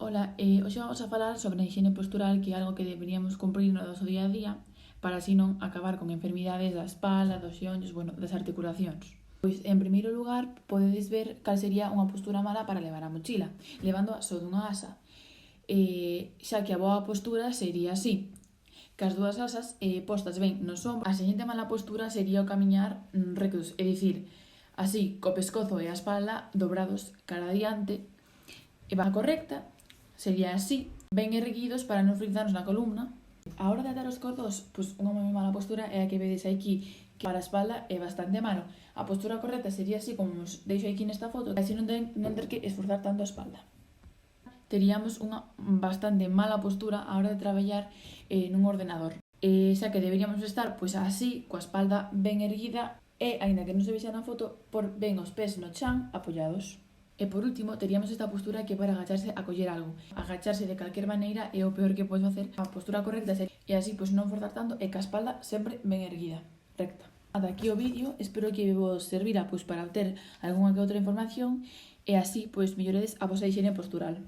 Ola, hoxe vamos a falar sobre a higiene postural, que é algo que deberíamos cumprir no noso día a día para así non acabar con enfermidades da espalda, dos xeonllos, das articulacións. Pois, en primeiro lugar, podedes ver cal sería unha postura mala para levar a mochila, levando a só dunha asa. Xa que a boa postura sería así, que as dúas asas postas ben nos ombros. A seguinte mala postura sería o camiñar rectos, é dicir, así, co pescozo e a espalda dobrados cara adiante. E a correcta sería así, ben erguidos para non frizarnos na columna. A hora de atar os cordos, pois unha moi mala postura é a que vedes aquí, que para a espalda é bastante malo. A postura correcta sería así como os deixo aquí nesta foto, así non ter que esforzar tanto a espalda. Teríamos unha bastante mala postura a hora de traballar nun ordenador. Xa que deberíamos estar pois así, coa espalda ben erguida e, aínda que non se vexa na foto, por ben os pés no chan apoiados. E por último, teríamos esta postura que é para agacharse a coller algo. Agacharse de calquer maneira é o peor que podes facer. A postura correcta sería, e así pois non forzar tanto e ca espalda sempre ben erguida, recta. Ata aquí o vídeo, espero que vos servira pois para obter algunha que outra información e así pois melloredes a vosa higiene postural.